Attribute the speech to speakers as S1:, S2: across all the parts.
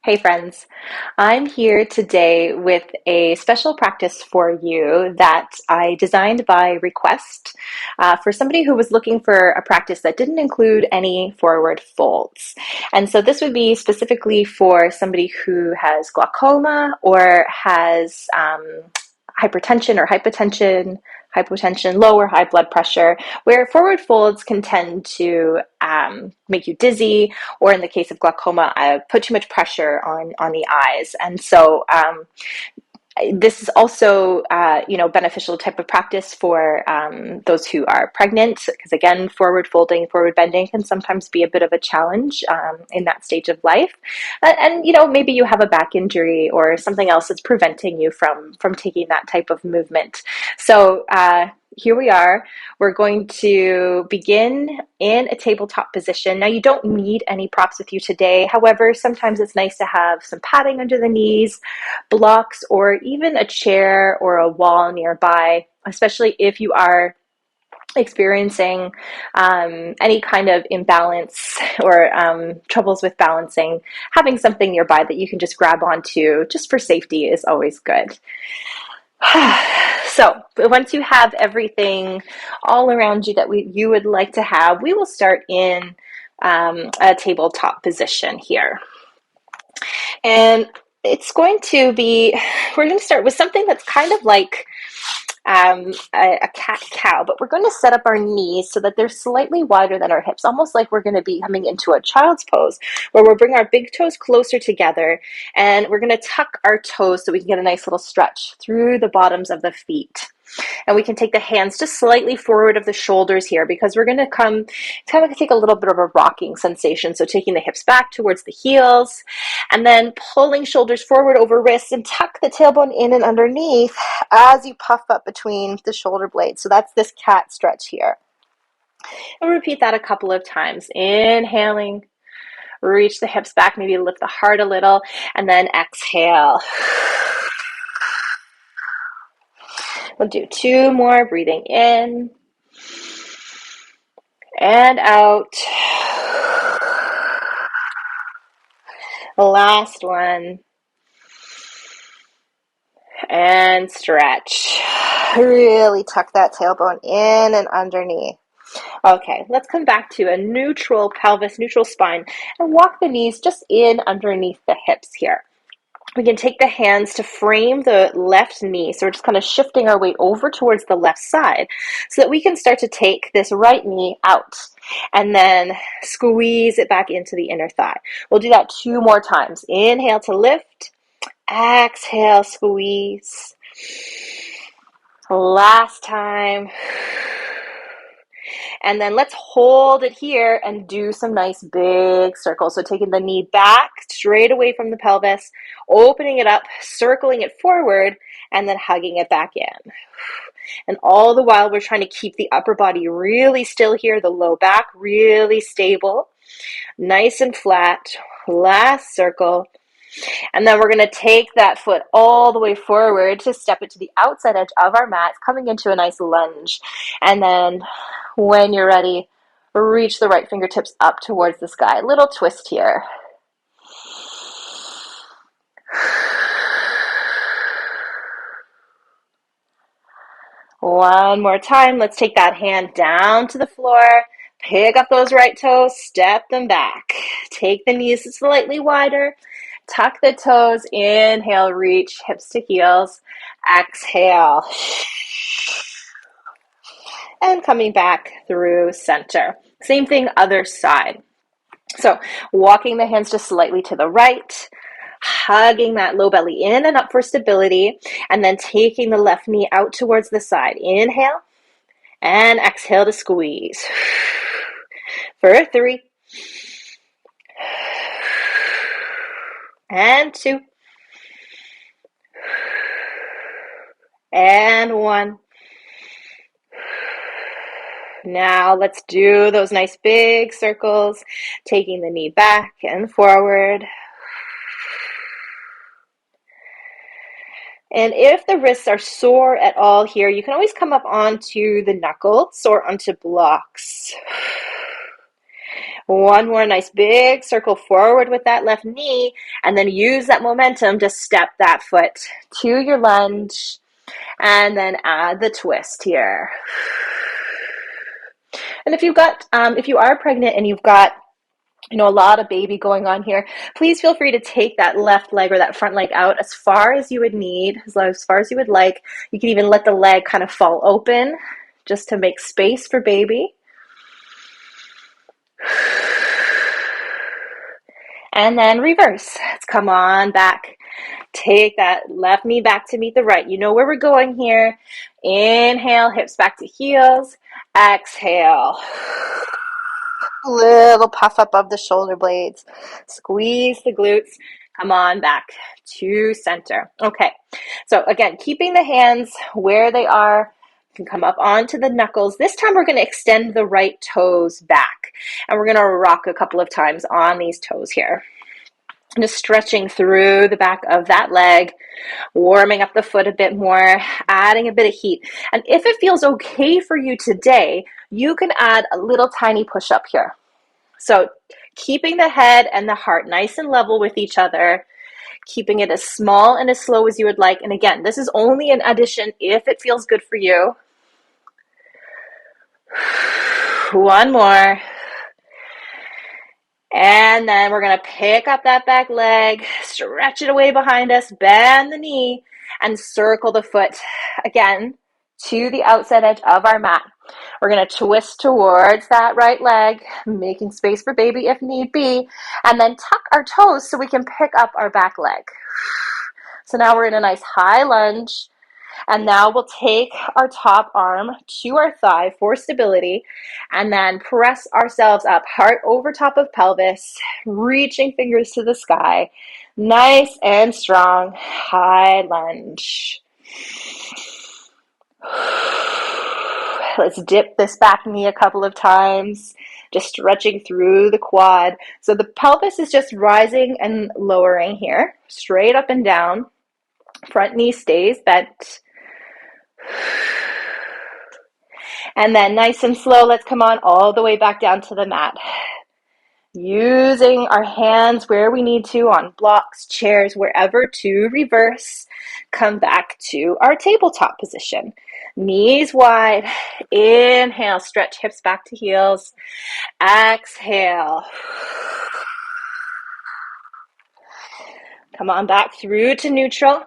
S1: Hey friends, I'm here today with a special practice for you that I designed by request for somebody who was looking for a practice that didn't include any forward folds. And so this would be specifically for somebody who has glaucoma or has hypertension or hypotension, low or high blood pressure, where forward folds can tend to make you dizzy, or in the case of glaucoma, put too much pressure on the eyes. And so this is also, beneficial type of practice for those who are pregnant, because again, forward folding, forward bending can sometimes be a bit of a challenge in that stage of life. Maybe you have a back injury or something else that's preventing you from taking that type of movement. So here we are. We're going to begin in a tabletop position. Now, you don't need any props with you today. However, sometimes it's nice to have some padding under the knees, blocks, or even a chair or a wall nearby, especially if you are experiencing any kind of imbalance or troubles with balancing. Having something nearby that you can just grab onto just for safety is always good. So once you have everything all around you that you would like to have, we will start in a tabletop position here. And it's going to be, we're going to start with something that's kind of like a cat-cow, but we're going to set up our knees so that they're slightly wider than our hips, almost like we're going to be coming into a child's pose, where we'll bring our big toes closer together, and we're going to tuck our toes so we can get a nice little stretch through the bottoms of the feet. And we can take the hands just slightly forward of the shoulders here, because we're going to kind of take a little bit of a rocking sensation. So taking the hips back towards the heels, and then pulling shoulders forward over wrists, and tuck the tailbone in and underneath as you puff up between the shoulder blades. So that's this cat stretch here. And repeat that a couple of times. Inhaling, reach the hips back, maybe lift the heart a little, and then exhale. We'll do two more, breathing in and out. Last one. And stretch. Really tuck that tailbone in and underneath. Okay, let's come back to a neutral pelvis, neutral spine, and walk the knees just in underneath the hips here. We can take the hands to frame the left knee. So we're just kind of shifting our weight over towards the left side so that we can start to take this right knee out and then squeeze it back into the inner thigh. We'll do that two more times. Inhale to lift. Exhale, squeeze. Last time. And then let's hold it here and do some nice big circles. So taking the knee back straight away from the pelvis, opening it up, circling it forward, and then hugging it back in. And all the while, we're trying to keep the upper body really still here, the low back really stable, nice and flat. Last circle. And then we're going to take that foot all the way forward to step it to the outside edge of our mat, coming into a nice lunge. And then when you're ready, reach the right fingertips up towards the sky. Little twist here. One more time. Let's take that hand down to the floor. Pick up those right toes, step them back. Take the knees slightly wider. Tuck the toes, inhale, reach hips to heels, exhale. And coming back through center. Same thing, other side. So walking the hands just slightly to the right, hugging that low belly in and up for stability, and then taking the left knee out towards the side. Inhale, and exhale to squeeze. For 3, and 2, and 1. Now let's do those nice big circles, taking the knee back and forward. And if the wrists are sore at all here, you can always come up onto the knuckles or onto blocks. One more nice big circle forward with that left knee, and then use that momentum to step that foot to your lunge, and then add the twist here. And if you are pregnant and you've got a lot of baby going on here, please feel free to take that left leg or that front leg out as far as you would need, as far as you would like. You can even let the leg kind of fall open just to make space for baby. And then reverse. Let's come on back. Take that left knee back to meet the right. You know where we're going here. Inhale, hips back to heels. Exhale. Little puff up of the shoulder blades. Squeeze the glutes. Come on back to center. Okay, so again, keeping the hands where they are. You can come up onto the knuckles. This time we're going to extend the right toes back, and we're going to rock a couple of times on these toes here. Just stretching through the back of that leg, warming up the foot a bit more, adding a bit of heat. And if it feels okay for you today, you can add a little tiny push-up here. So keeping the head and the heart nice and level with each other, keeping it as small and as slow as you would like. And again, this is only an addition if it feels good for you. One more. And then we're going to pick up that back leg, stretch it away behind us, bend the knee, and circle the foot again to the outside edge of our mat. We're going to twist towards that right leg, making space for baby if need be, and then tuck our toes so we can pick up our back leg. So now we're in a nice high lunge. And now we'll take our top arm to our thigh for stability, and then press ourselves up, heart over top of pelvis, reaching fingers to the sky. Nice and strong, high lunge. Let's dip this back knee a couple of times, just stretching through the quad. So the pelvis is just rising and lowering here, straight up and down. Front knee stays bent. And then nice and slow, let's come on all the way back down to the mat. Using our hands where we need to, on blocks, chairs, wherever, to reverse. Come back to our tabletop position. Knees wide. Inhale, stretch hips back to heels. Exhale. Come on back through to neutral.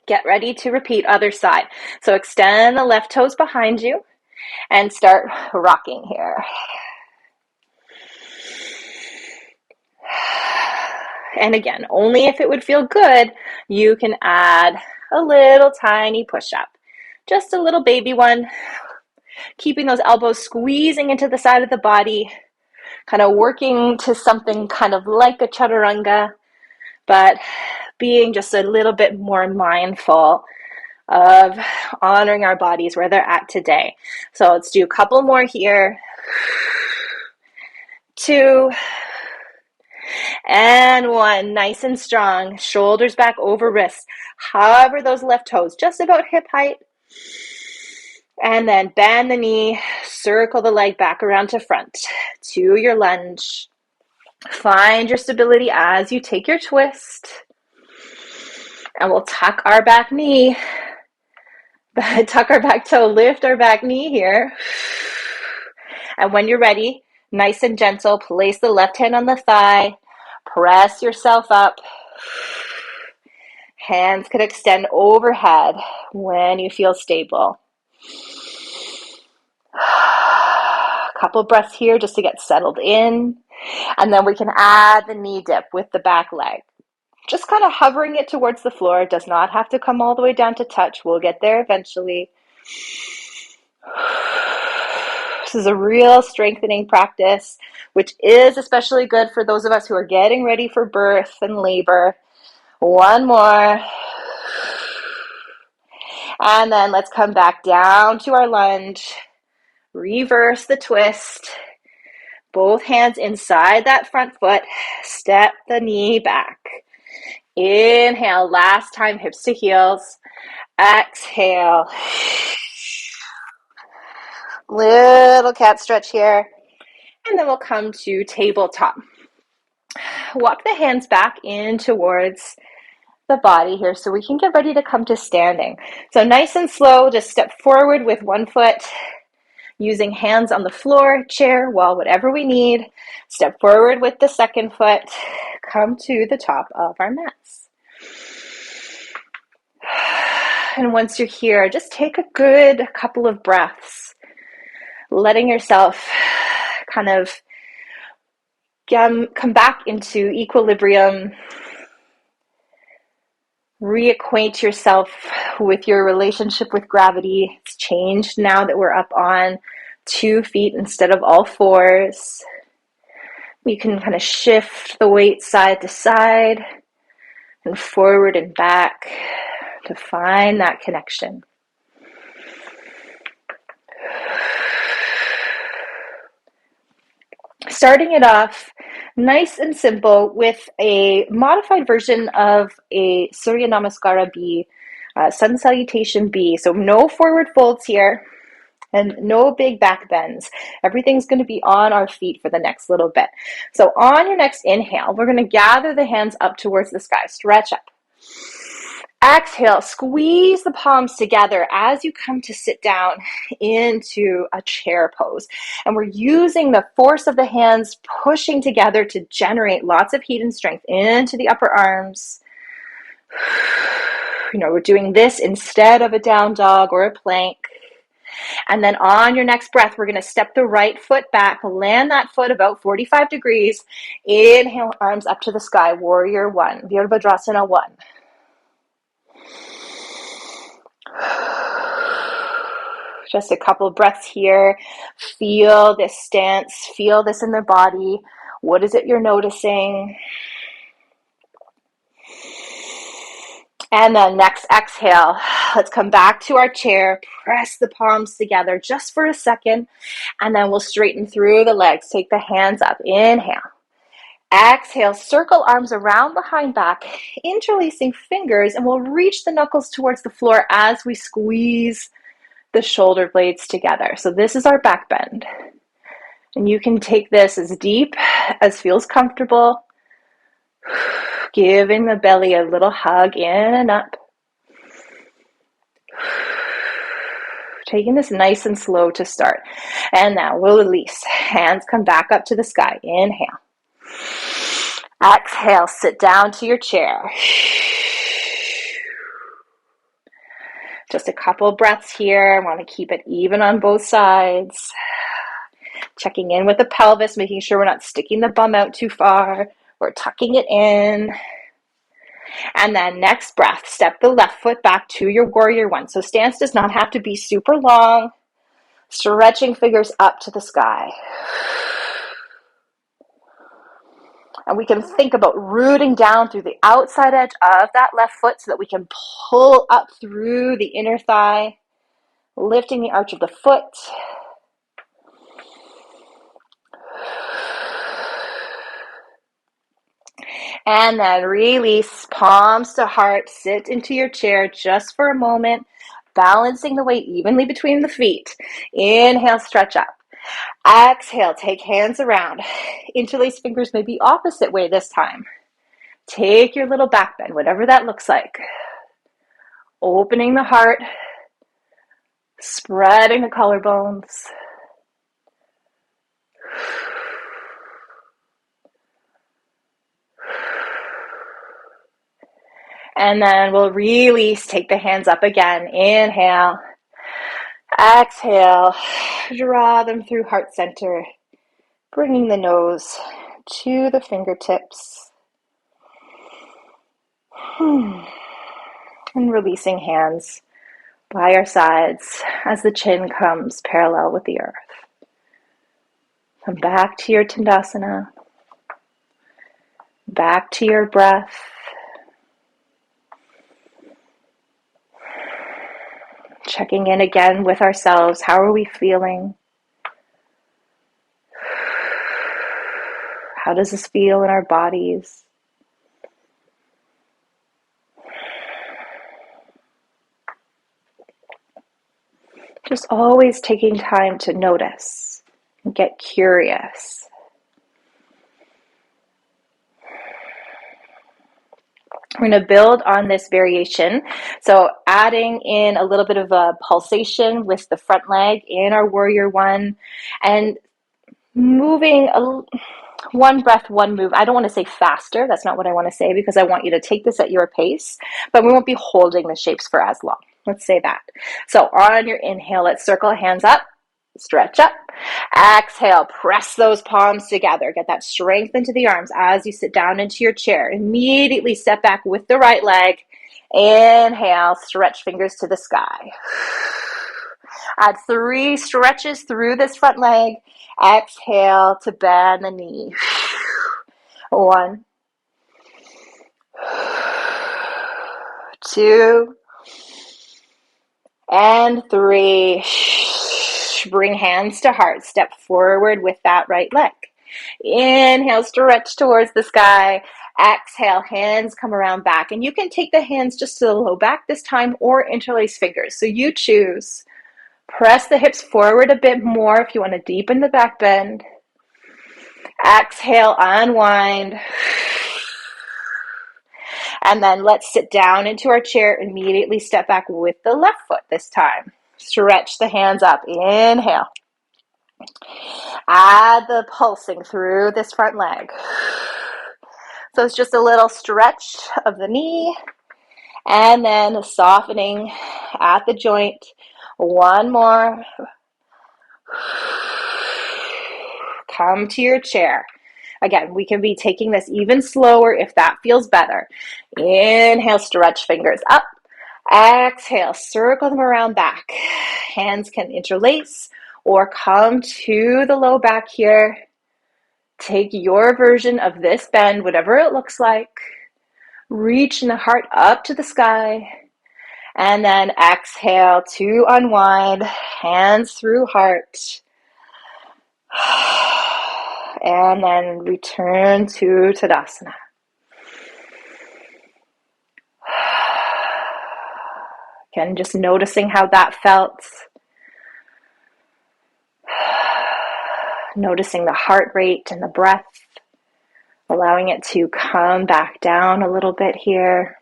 S1: Get ready to repeat other side. So extend the left toes behind you and start rocking here. And again, only if it would feel good, you can add a little tiny push-up. Just a little baby one. Keeping those elbows squeezing into the side of the body, kind of working to something kind of like a chaturanga, but being just a little bit more mindful of honoring our bodies where they're at today. So let's do a couple more here. 2 and 1. Nice and strong. Shoulders back over wrists. Hover those left toes just about hip height. And then bend the knee. Circle the leg back around to front to your lunge. Find your stability as you take your twist. And we'll tuck our back knee. Tuck our back toe, lift our back knee here. And when you're ready, nice and gentle, place the left hand on the thigh. Press yourself up. Hands could extend overhead when you feel stable. Couple breaths here just to get settled in. And then we can add the knee dip with the back leg. Just kind of hovering it towards the floor. It does not have to come all the way down to touch. We'll get there eventually. This is a real strengthening practice, which is especially good for those of us who are getting ready for birth and labor. One more. And then let's come back down to our lunge. Reverse the twist. Both hands inside that front foot. Step the knee back. Inhale, last time, hips to heels. Exhale. Little cat stretch here. And then we'll come to tabletop. Walk the hands back in towards the body here so we can get ready to come to standing. So nice and slow, just step forward with one foot, using hands on the floor, chair, wall, whatever we need. Step forward with the second foot, come to the top of our mats. And once you're here, just take a good couple of breaths, letting yourself kind of come back into equilibrium, reacquaint yourself with your relationship with gravity. It's changed now that we're up on 2 feet instead of all 4s. You can kind of shift the weight side to side and forward and back to find that connection. Starting it off nice and simple with a modified version of a Surya Namaskara B, Sun Salutation B. So no forward folds here and no big back bends. Everything's going to be on our feet for the next little bit. So on your next inhale, we're going to gather the hands up towards the sky. Stretch up. Exhale, squeeze the palms together as you come to sit down into a chair pose. And we're using the force of the hands pushing together to generate lots of heat and strength into the upper arms. We're doing this instead of a down dog or a plank. And then on your next breath, we're going to step the right foot back, land that foot about 45 degrees. Inhale, arms up to the sky, warrior 1, Virabhadrasana 1. Just a couple of breaths here. Feel this stance, feel this in the body. What is it you're noticing? And then next exhale, let's come back to our chair, press the palms together just for a second, and then we'll straighten through the legs. Take the hands up, inhale. Exhale, circle arms around behind back, interlacing fingers, and we'll reach the knuckles towards the floor as we squeeze the shoulder blades together. So this is our back bend. And you can take this as deep as feels comfortable, giving the belly a little hug in and up. Taking this nice and slow to start. And now we'll release. Hands come back up to the sky. Inhale. Exhale, sit down to your chair. Just a couple breaths here. I want to keep it even on both sides. Checking in with the pelvis, making sure we're not sticking the bum out too far. We're tucking it in. And then next breath, step the left foot back to your warrior 1. So stance does not have to be super long. Stretching fingers up to the sky. And we can think about rooting down through the outside edge of that left foot so that we can pull up through the inner thigh, lifting the arch of the foot. And then release, palms to heart, sit into your chair just for a moment, balancing the weight evenly between the feet. Inhale, stretch up. Exhale, take hands around. Interlace fingers may be opposite way this time. Take your little back bend, whatever that looks like. Opening the heart, spreading the collarbones. And then we'll release, take the hands up again. Inhale. Exhale, draw them through heart center, bringing the nose to the fingertips. And releasing hands by our sides as the chin comes parallel with the earth. Come back to your Tandasana, back to your breath. Checking in again with ourselves. How are we feeling? How does this feel in our bodies? Just always taking time to notice Get curious. We're going to build on this variation. So adding in a little bit of a pulsation with the front leg in our warrior one, and moving one breath, one move. I don't want to say faster. That's not what I want to say, because I want you to take this at your pace, but we won't be holding the shapes for as long. Let's say that. So on your inhale, let's circle hands up, stretch up. Exhale, press those palms together. Get that strength into the arms as you sit down into your chair. Immediately step back with the right leg. Inhale, stretch fingers to the sky. Add 3 stretches through this front leg. Exhale to bend the knee. 1, 2, and 3. Bring hands to heart. Step forward with that right leg. Inhale, stretch towards the sky. Exhale, hands come around back. And you can take the hands just to the low back this time, or interlace fingers. So you choose. Press the hips forward a bit more if you want to deepen the back bend. Exhale, unwind. And then let's sit down into our chair. Immediately step back with the left foot this time. Stretch the hands up. Inhale. Add the pulsing through this front leg. So it's just a little stretch of the knee, and then softening at the joint. One more. Come to your chair. Again, we can be taking this even slower if that feels better. Inhale, stretch fingers up. Exhale, circle them around back. Hands can interlace or come to the low back here. Take your version of this bend, whatever it looks like. Reach in the heart up to the sky. And then exhale to unwind. Hands through heart. And then return to Tadasana. Again, just noticing how that felt. Noticing the heart rate and the breath. Allowing it to come back down a little bit here.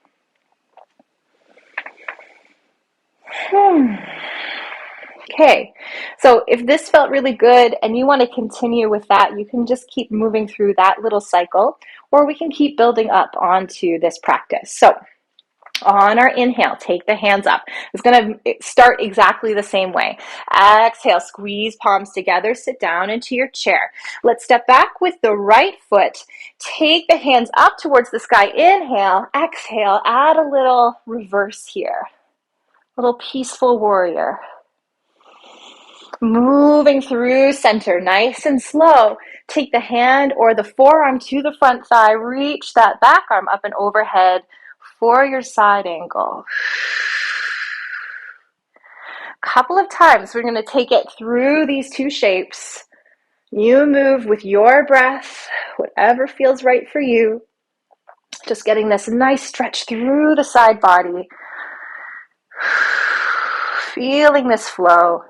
S1: Okay, so if this felt really good and you want to continue with that, you can just keep moving through that little cycle, or we can keep building up onto this practice. So on our inhale, take the hands up. It's going to start exactly the same way. Exhale, squeeze palms together, sit down into your chair. Let's step back with the right foot. Take the hands up towards the sky. Inhale, exhale, add a little reverse here. A little peaceful warrior. Moving through center, nice and slow. Take the hand or the forearm to the front thigh. Reach that back arm up and overhead for your side angle. Couple of times we're going to take it through these 2 shapes. You move with your breath, whatever feels right for you. Just getting this nice stretch through the side body. Feeling this flow.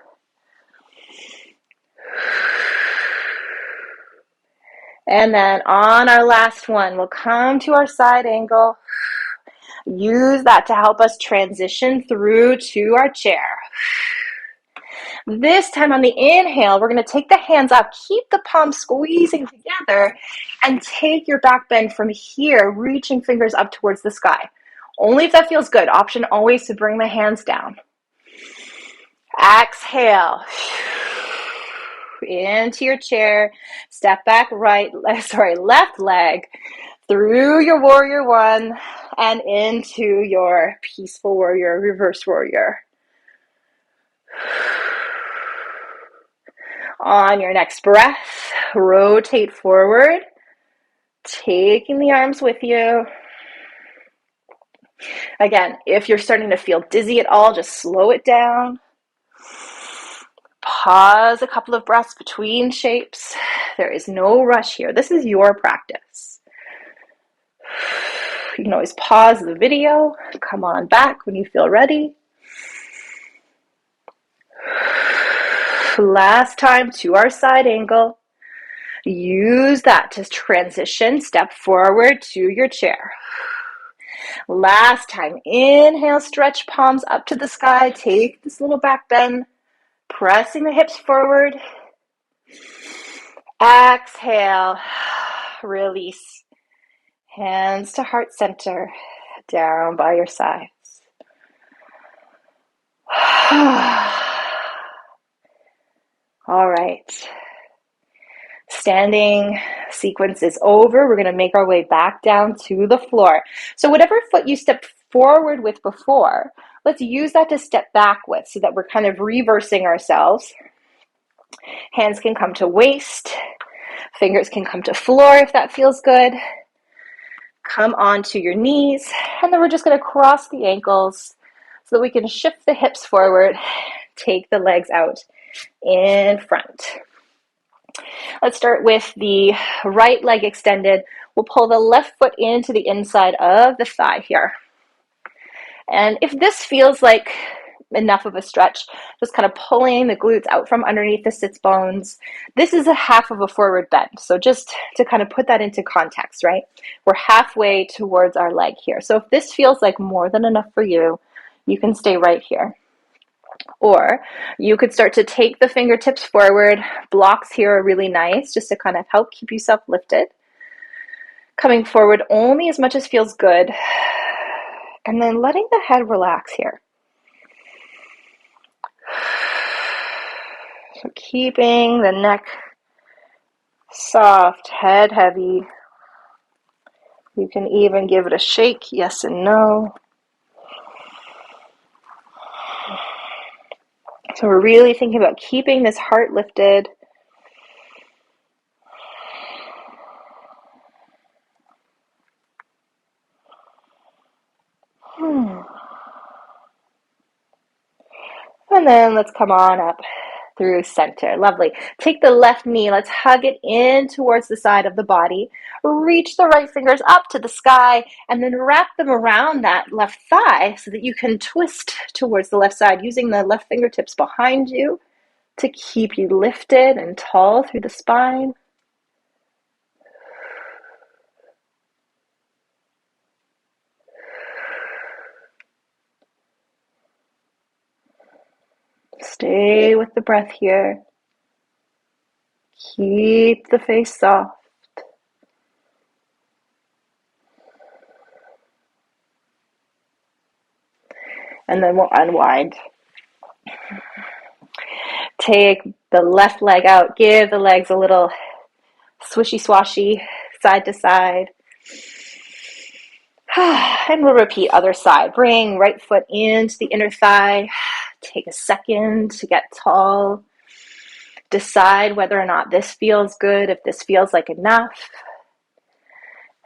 S1: And then on our last one, we'll come to our side angle. Use that to help us transition through to our chair. This time on the inhale, we're going to take the hands up, keep the palms squeezing together, and take your back bend from here, reaching fingers up towards the sky. Only if that feels good. Option always to bring the hands down. Exhale. Into your chair. Step back left leg through your warrior one and into your peaceful warrior, reverse warrior. On your next breath, rotate forward, taking the arms with you. Again, if you're starting to feel dizzy at all, just slow it down. Pause a couple of breaths between shapes. There is no rush here. This is your practice. You can always pause the video, come on back when you feel ready. Last time to our side angle. Use that to transition, step forward to your chair. Last time, inhale, stretch palms up to the sky, take this little back bend, pressing the hips forward. Exhale, release. Hands to heart center, down by your sides. All right. Standing sequence is over. We're going to make our way back down to the floor. So whatever foot you stepped forward with before, let's use that to step back with so that we're kind of reversing ourselves. Hands can come to waist. Fingers can come to floor if that feels good. Come onto your knees. And then we're just going to cross the ankles so that we can shift the hips forward. Take the legs out in front. Let's start with the right leg extended. We'll pull the left foot into the inside of the thigh here. And if this feels like enough of a stretch, just kind of pulling the glutes out from underneath the sits bones. This is a half of a forward bend. So just to kind of put that into context, right? We're halfway towards our leg here. So if this feels like more than enough for you, you can stay right here. Or you could start to take the fingertips forward. Blocks here are really nice just to kind of help keep yourself lifted. Coming forward only as much as feels good. And then letting the head relax here. So keeping the neck soft, head heavy. You can even give it a shake, yes and no. So we're really thinking about keeping this heart lifted. And then let's come on up through center. Lovely. Take the left knee. Let's hug it in towards the side of the body. Reach the right fingers up to the sky and then wrap them around that left thigh so that you can twist towards the left side using the left fingertips behind you to keep you lifted and tall through the spine. Stay with the breath here. Keep the face soft. And then we'll unwind. Take the left leg out. Give the legs a little swishy swashy side to side. And we'll repeat other side. Bring right foot into the inner thigh. Take a second to get tall. Decide whether or not this feels good, if this feels like enough.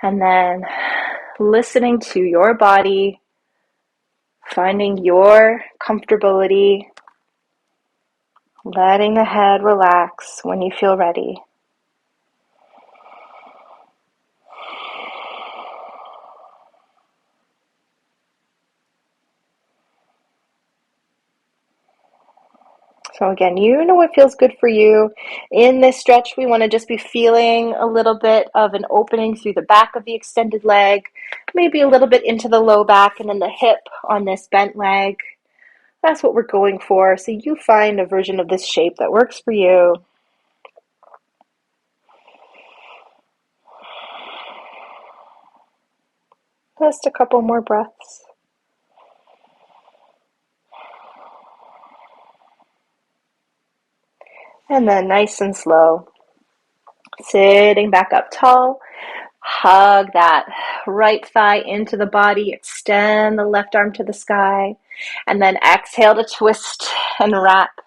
S1: And then listening to your body, finding your comfortability, letting the head relax when you feel ready. So again, you know what feels good for you. In this stretch, we want to just be feeling a little bit of an opening through the back of the extended leg, maybe a little bit into the low back and then the hip on this bent leg. That's what we're going for. So you find a version of this shape that works for you. Just a couple more breaths. And then nice and slow, sitting back up tall. Hug that right thigh into the body. Extend the left arm to the sky. And then exhale to twist and wrap.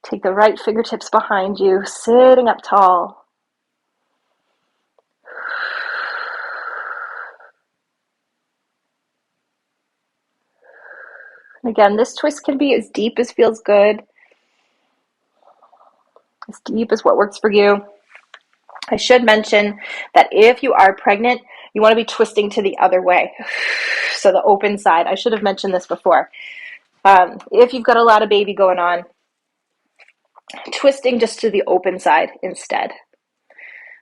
S1: Take the right fingertips behind you, sitting up tall. Again, this twist can be as deep as feels good. As deep as what works for you. I should mention that if you are pregnant, you want to be twisting to the other way. So the open side. I should have mentioned this before. If you've got a lot of baby going on, twisting just to the open side instead.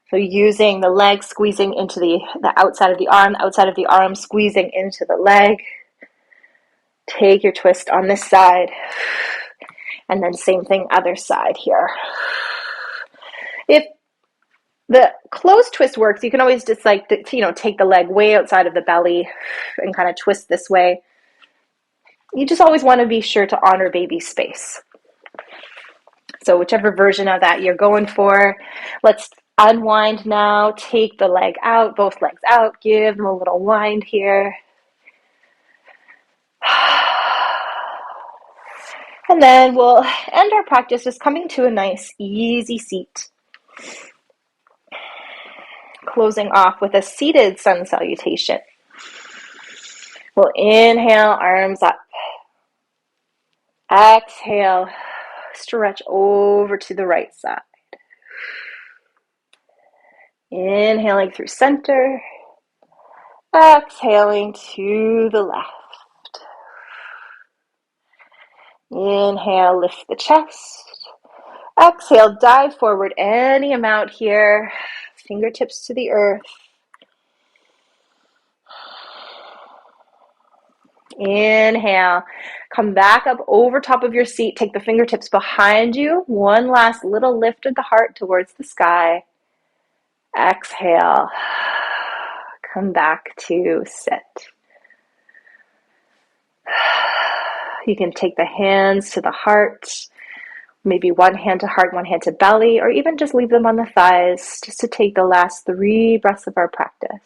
S1: So using the leg squeezing into the outside of the arm squeezing into the leg. Take your twist on this side, and then same thing other side here. If the closed twist works, you can always just like, take the leg way outside of the belly and kind of twist this way. You just always want to be sure to honor baby space. So whichever version of that you're going for, let's unwind now. Take the leg out, both legs out, give them a little wind here. And then we'll end our practice just coming to a nice, easy seat. Closing off with a seated sun salutation. We'll inhale, arms up. Exhale, stretch over to the right side. Inhaling through center. Exhaling to the left. Inhale, lift the chest. Exhale, dive forward any amount here. Fingertips to the earth. Inhale, come back up over top of your seat. Take the fingertips behind you. One last little lift of the heart towards the sky. Exhale, come back to sit. You can take the hands to the heart, maybe one hand to heart, one hand to belly, or even just leave them on the thighs, just to take the last 3 breaths of our practice.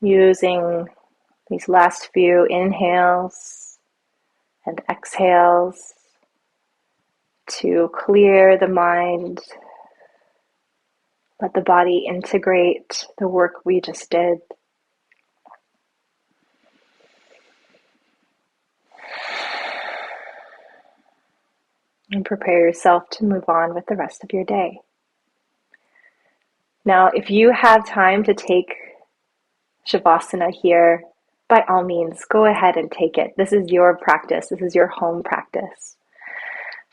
S1: Using these last few inhales and exhales to clear the mind, let the body integrate the work we just did. And prepare yourself to move on with the rest of your day. Now, if you have time to take Shavasana here, by all means, go ahead and take it. This is your practice. This is your home practice.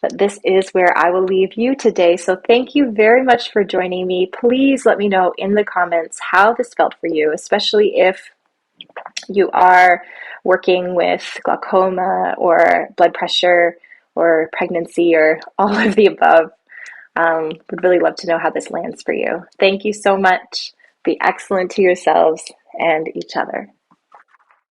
S1: But this is where I will leave you today. So thank you very much for joining me. Please let me know in the comments how this felt for you, especially if you are working with glaucoma or blood pressure or pregnancy or all of the above. Would really love to know how this lands for you. Thank you so much. Be excellent to yourselves and each other.